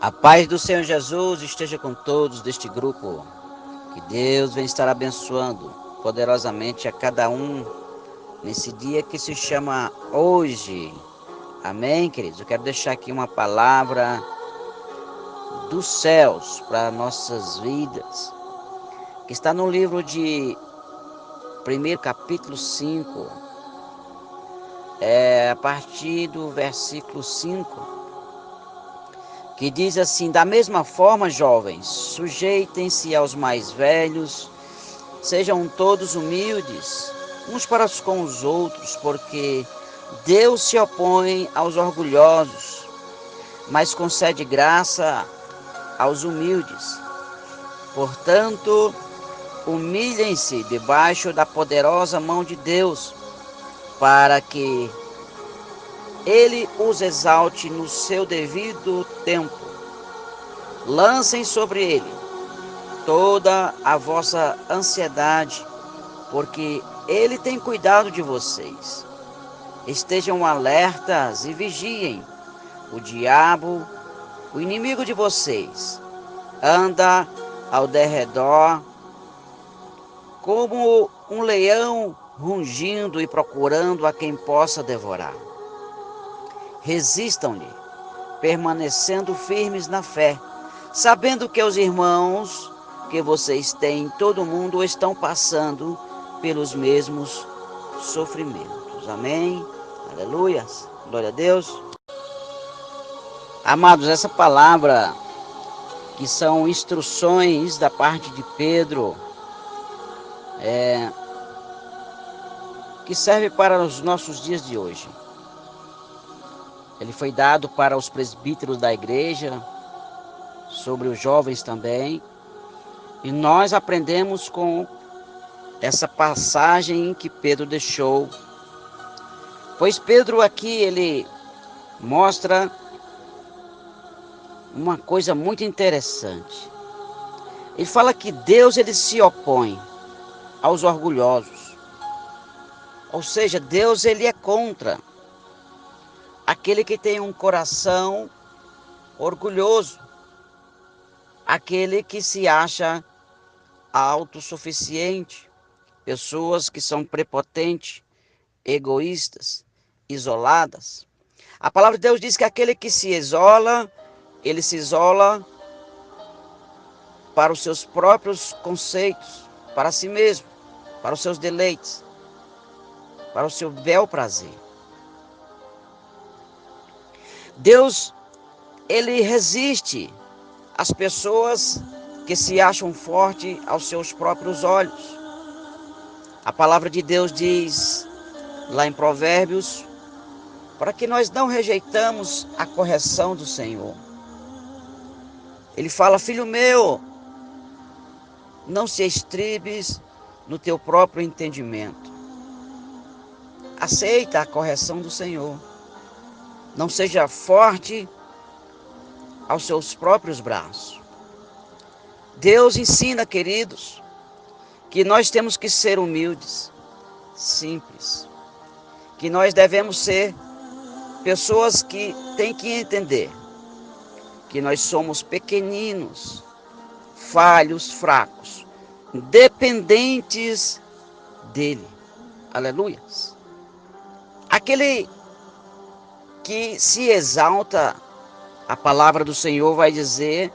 A paz do Senhor Jesus esteja com todos deste grupo. Que Deus venha estar abençoando poderosamente a cada um nesse dia que se chama hoje. Amém, queridos? Eu quero deixar aqui uma palavra dos céus para nossas vidas, que está no livro de 1 capítulo 5, a partir do versículo 5. Que diz assim: da mesma forma, jovens, sujeitem-se aos mais velhos, sejam todos humildes, uns para com os outros, porque Deus se opõe aos orgulhosos, mas concede graça aos humildes. Portanto, humilhem-se debaixo da poderosa mão de Deus, para que Ele os exalte no seu devido tempo. Lancem sobre Ele toda a vossa ansiedade, porque Ele tem cuidado de vocês. Estejam alertas e vigiem. O diabo, o inimigo de vocês, anda ao derredor como um leão rugindo e procurando a quem possa devorar. Resistam-lhe, permanecendo firmes na fé, sabendo que os irmãos que vocês têm em todo o mundo estão passando pelos mesmos sofrimentos. Amém? Aleluias. Glória a Deus. Amados, essa palavra, que são instruções da parte de Pedro, que serve para os nossos dias de hoje. Ele foi dado para os presbíteros da igreja, sobre os jovens também. E nós aprendemos com essa passagem que Pedro deixou. Pois Pedro aqui, ele mostra uma coisa muito interessante. Ele fala que Deus, ele se opõe aos orgulhosos. Ou seja, Deus, ele é contra aquele que tem um coração orgulhoso, aquele que se acha autossuficiente, pessoas que são prepotentes, egoístas, isoladas. A palavra de Deus diz que aquele que se isola, ele se isola para os seus próprios conceitos, para si mesmo, para os seus deleites, para o seu bel prazer. Deus, ele resiste às pessoas que se acham fortes aos seus próprios olhos. A palavra de Deus diz lá em Provérbios, para que nós não rejeitamos a correção do Senhor. Ele fala: filho meu, não se estribes no teu próprio entendimento. Aceita a correção do Senhor. Não seja forte aos seus próprios braços. Deus ensina, queridos, que nós temos que ser humildes, simples, que nós devemos ser pessoas que têm que entender que nós somos pequeninos, falhos, fracos, dependentes dele. Aleluia. Aquele que se exalta, a palavra do Senhor vai dizer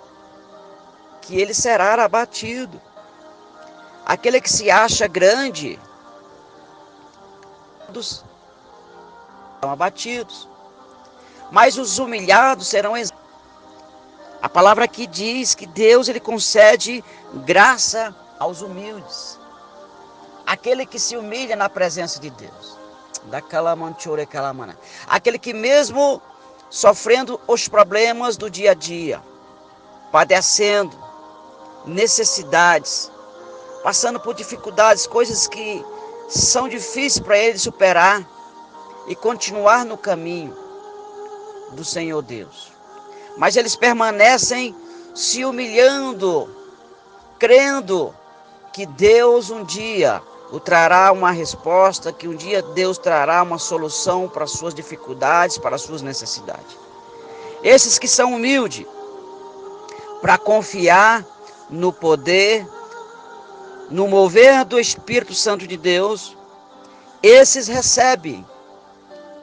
que ele será abatido. Aquele que se acha grande, serão abatidos. Mas os humilhados serão exaltados. A palavra aqui diz que Deus, ele concede graça aos humildes. Aquele que se humilha na presença de Deus. Aquele que mesmo sofrendo os problemas do dia a dia, padecendo necessidades, passando por dificuldades, coisas que são difíceis para ele superar e continuar no caminho do Senhor Deus. Mas eles permanecem se humilhando, crendo que Deus um dia o trará uma resposta, que um dia Deus trará uma solução para as suas dificuldades, para as suas necessidades. Esses que são humildes, para confiar no poder, no mover do Espírito Santo de Deus, esses recebem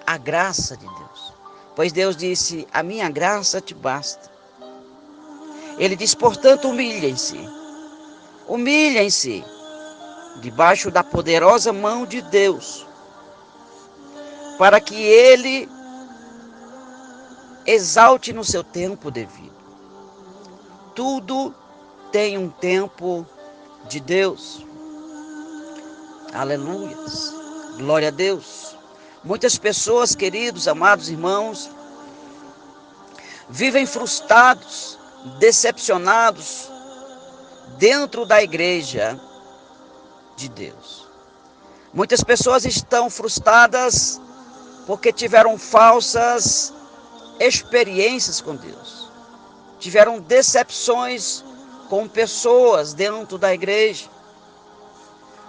a graça de Deus. Pois Deus disse, a minha graça te basta. Ele diz, portanto, humilhem-se. Humilhem-se debaixo da poderosa mão de Deus, para que Ele exalte no seu tempo devido. Tudo tem um tempo de Deus. Aleluias. Glória a Deus. Muitas pessoas, queridos, amados irmãos, vivem frustrados, decepcionados dentro da igreja de Deus. Muitas pessoas estão frustradas porque tiveram falsas experiências com Deus. Tiveram decepções com pessoas dentro da igreja.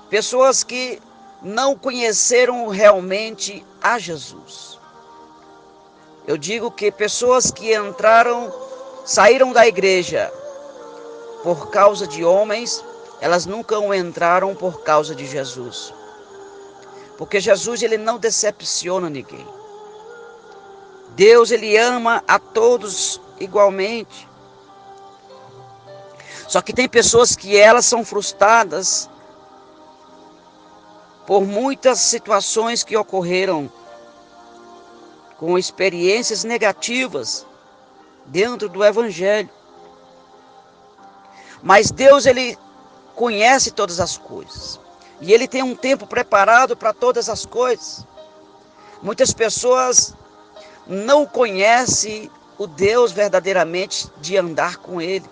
Pessoas que não conheceram realmente a Jesus. Eu digo que pessoas que saíram da igreja por causa de homens, elas nunca entraram por causa de Jesus. Porque Jesus, ele não decepciona ninguém. Deus, ele ama a todos igualmente. Só que tem pessoas que elas são frustradas por muitas situações que ocorreram com experiências negativas dentro do Evangelho. Mas Deus, ele conhece todas as coisas. E ele tem um tempo preparado para todas as coisas. Muitas pessoas não conhecem o Deus verdadeiramente de andar com ele.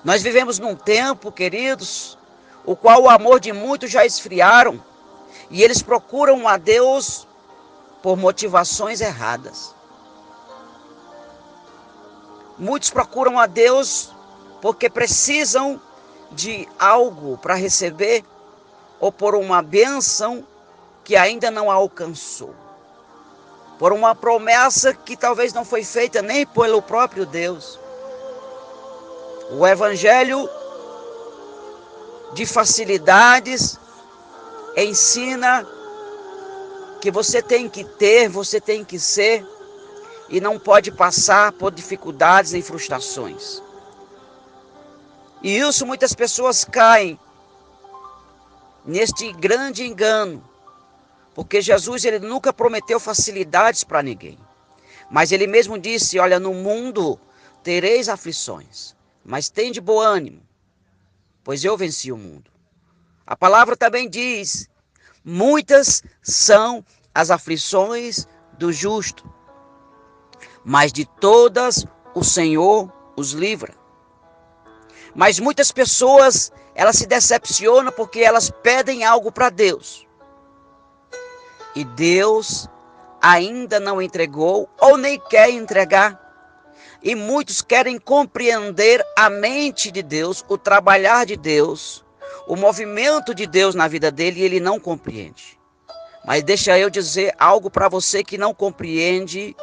Nós vivemos num tempo, queridos, o qual o amor de muitos já esfriaram. E eles procuram a Deus por motivações erradas. Muitos procuram a Deus porque precisam de algo para receber ou por uma bênção que ainda não alcançou. Por uma promessa que talvez não foi feita nem pelo próprio Deus. O evangelho de facilidades ensina que você tem que ter, você tem que ser e não pode passar por dificuldades e frustrações. E isso muitas pessoas caem neste grande engano, porque Jesus, ele nunca prometeu facilidades para ninguém. Mas ele mesmo disse, olha, no mundo tereis aflições, mas tende bom ânimo, pois eu venci o mundo. A palavra também diz, muitas são as aflições do justo, mas de todas o Senhor os livra. Mas muitas pessoas, elas se decepcionam porque elas pedem algo para Deus. E Deus ainda não entregou ou nem quer entregar. E muitos querem compreender a mente de Deus, o trabalhar de Deus, o movimento de Deus na vida dele, e ele não compreende. Mas deixa eu dizer algo para você que não compreende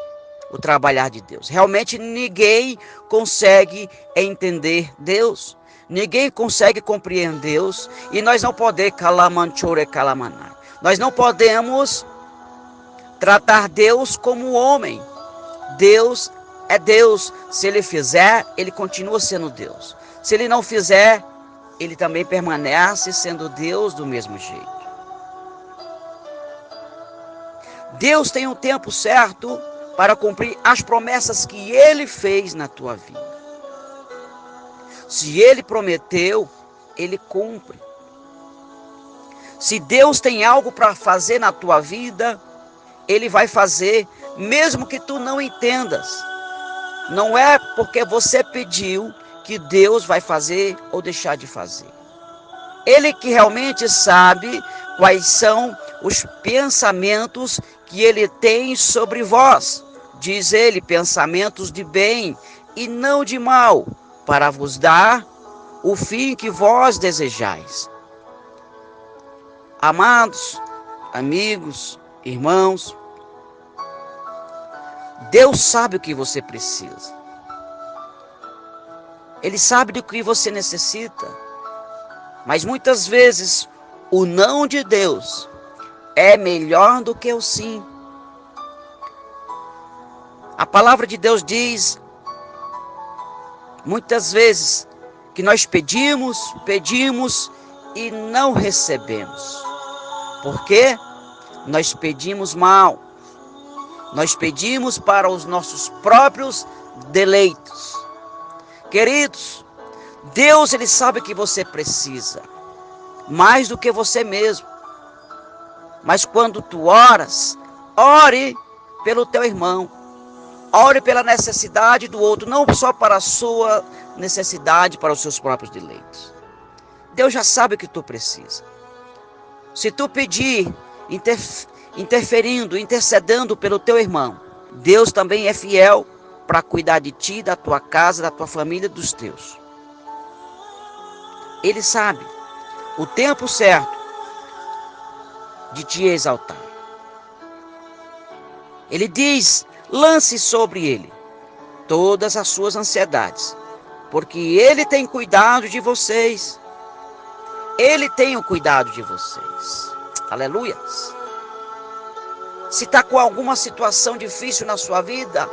o trabalhar de Deus. Realmente ninguém consegue entender Deus. Ninguém consegue compreender Deus. E nós não podemos Nós não podemos tratar Deus como homem. Deus é Deus. Se ele fizer, ele continua sendo Deus. Se ele não fizer, ele também permanece sendo Deus do mesmo jeito. Deus tem um tempo certo para cumprir as promessas que ele fez na tua vida. Se ele prometeu, ele cumpre. Se Deus tem algo para fazer na tua vida, ele vai fazer, mesmo que tu não entendas. Não é porque você pediu que Deus vai fazer ou deixar de fazer. Ele que realmente sabe quais são os pensamentos que ele tem sobre vós. Diz ele, pensamentos de bem e não de mal, para vos dar o fim que vós desejais. Amados, amigos, irmãos, Deus sabe o que você precisa. Ele sabe do que você necessita. Mas muitas vezes o não de Deus é melhor do que o sim. A palavra de Deus diz muitas vezes que nós pedimos e não recebemos. Por quê? Nós pedimos mal. Nós pedimos para os nossos próprios deleitos. Queridos, Deus, Ele sabe que você precisa, mais do que você mesmo. Mas quando tu oras, ore pelo teu irmão. Ore pela necessidade do outro, não só para a sua necessidade, para os seus próprios deleitos. Deus já sabe o que tu precisa. Se tu pedir, intercedendo pelo teu irmão, Deus também é fiel para cuidar de ti, da tua casa, da tua família, dos teus. Ele sabe o tempo certo de te exaltar. Ele diz: lance sobre ele todas as suas ansiedades, porque ele tem cuidado de vocês. Ele tem o cuidado de vocês. Aleluia. Se está com alguma situação difícil na sua vida,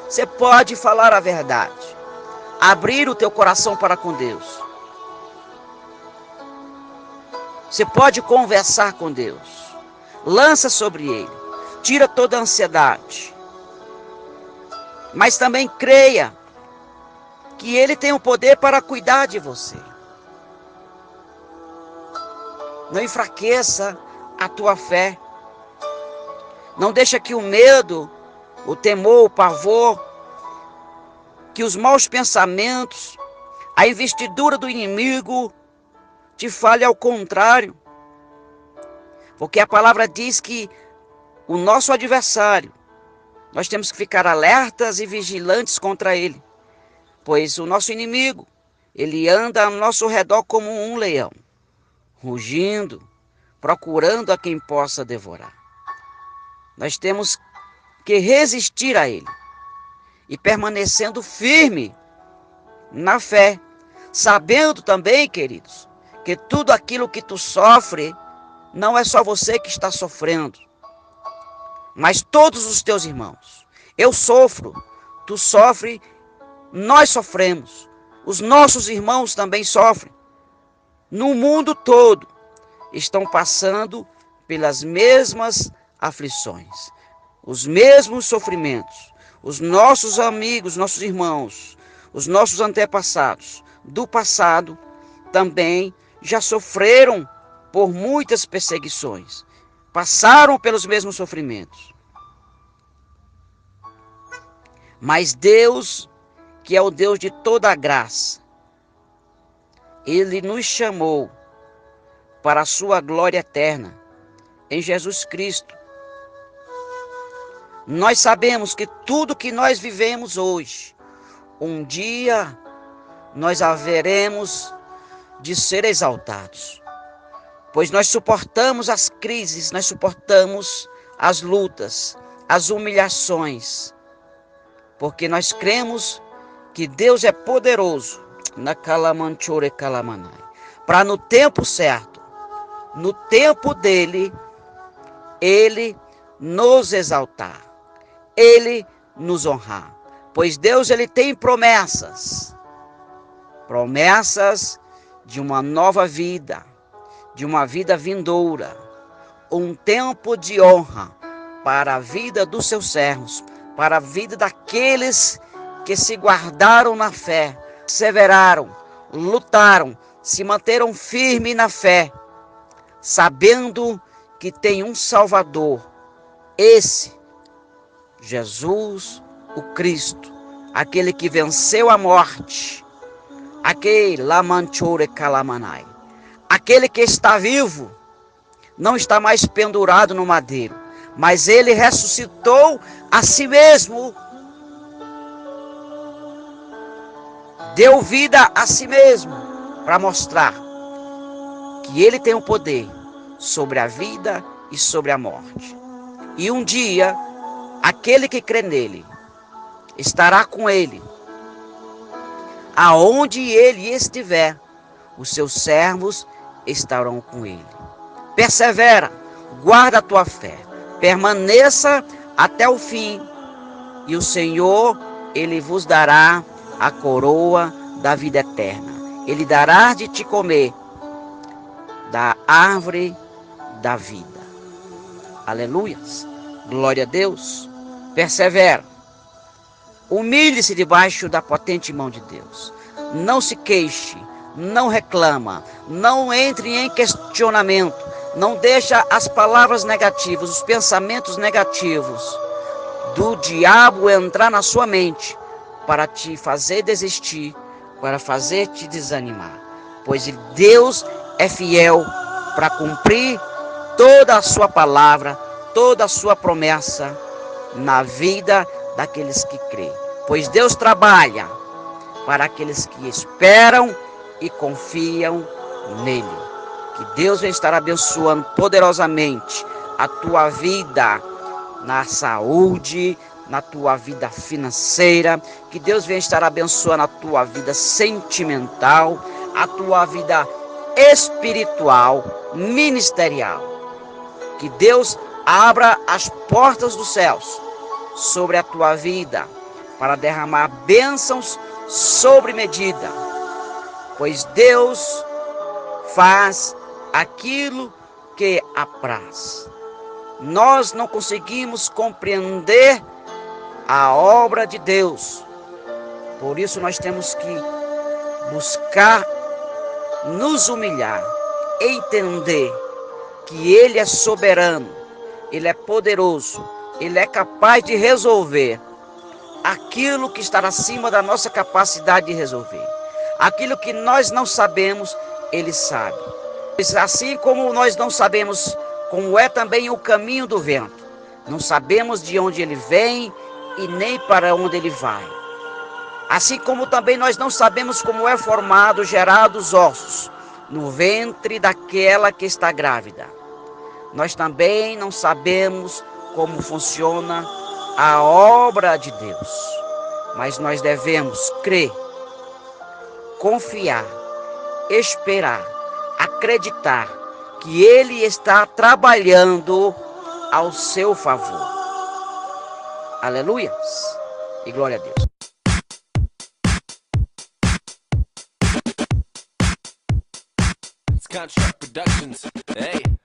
você pode falar a verdade. Abrir o teu coração para com Deus. Você pode conversar com Deus. Lança sobre ele. Tira toda a ansiedade. Mas também creia que ele tem o poder para cuidar de você. Não enfraqueça a tua fé. Não deixa que o medo, o temor, o pavor, que os maus pensamentos, a investidura do inimigo te fale ao contrário. Porque a palavra diz que o nosso adversário, nós temos que ficar alertas e vigilantes contra ele. Pois o nosso inimigo, ele anda ao nosso redor como um leão, rugindo, procurando a quem possa devorar. Nós temos que resistir a ele e permanecendo firme na fé, sabendo também, queridos, que tudo aquilo que tu sofre, não é só você que está sofrendo, mas todos os teus irmãos. Eu sofro, tu sofre, nós sofremos, os nossos irmãos também sofrem. No mundo todo estão passando pelas mesmas aflições, os mesmos sofrimentos. Os nossos amigos, nossos irmãos, os nossos antepassados do passado também já sofreram por muitas perseguições, passaram pelos mesmos sofrimentos. Mas Deus, que é o Deus de toda a graça, Ele nos chamou para a sua glória eterna em Jesus Cristo. Nós sabemos que tudo que nós vivemos hoje, um dia nós haveremos de ser exaltados. Pois nós suportamos as crises, nós suportamos as lutas, as humilhações, porque nós cremos que Deus é poderoso na Kalamanchore Kalamanai, para no tempo certo, no tempo dele, ele nos exaltar, ele nos honrar. Pois Deus, ele tem promessas de uma nova vida, de uma vida vindoura, um tempo de honra para a vida dos seus servos, para a vida daqueles que se guardaram na fé, perseveraram, lutaram, se manteram firmes na fé, sabendo que tem um Salvador, esse Jesus, o Cristo, aquele que venceu a morte, aquele Lamanchore Kalamanai, aquele que está vivo, não está mais pendurado no madeiro, mas ele ressuscitou a si mesmo, deu vida a si mesmo, para mostrar que ele tem o poder sobre a vida e sobre a morte. E um dia, aquele que crê nele estará com ele, aonde ele estiver, os seus servos estarão com ele. Persevera, guarda a tua fé, permaneça até o fim, e o Senhor, ele vos dará a coroa da vida eterna. Ele dará de te comer da árvore da vida. Aleluias. Glória a Deus. Persevera. Humilhe-se debaixo da potente mão de Deus. Não se queixe, não reclama, não entre em questionamento, não deixa as palavras negativas, os pensamentos negativos do diabo entrar na sua mente para te fazer desistir, para fazer te desanimar. Pois Deus é fiel para cumprir toda a sua palavra, toda a sua promessa na vida daqueles que creem. Pois Deus trabalha para aqueles que esperam e confiam nele. Que Deus venha estar abençoando poderosamente a tua vida na saúde, na tua vida financeira. Que Deus venha estar abençoando a tua vida sentimental, a tua vida espiritual, ministerial. Que Deus abra as portas dos céus sobre a tua vida para derramar bênçãos sobre medida. Pois Deus faz aquilo que apraz. Nós não conseguimos compreender a obra de Deus. Por isso nós temos que buscar nos humilhar, entender que Ele é soberano, Ele é poderoso, Ele é capaz de resolver aquilo que está acima da nossa capacidade de resolver. Aquilo que nós não sabemos, Ele sabe. Assim como nós não sabemos como é também o caminho do vento, não sabemos de onde ele vem e nem para onde ele vai. Assim como também nós não sabemos como é formado, gerado os ossos no ventre daquela que está grávida. Nós também não sabemos como funciona a obra de Deus, mas nós devemos crer, confiar, esperar, acreditar que Ele está trabalhando ao seu favor. Aleluia e glória a Deus. Contract Productions. Hey.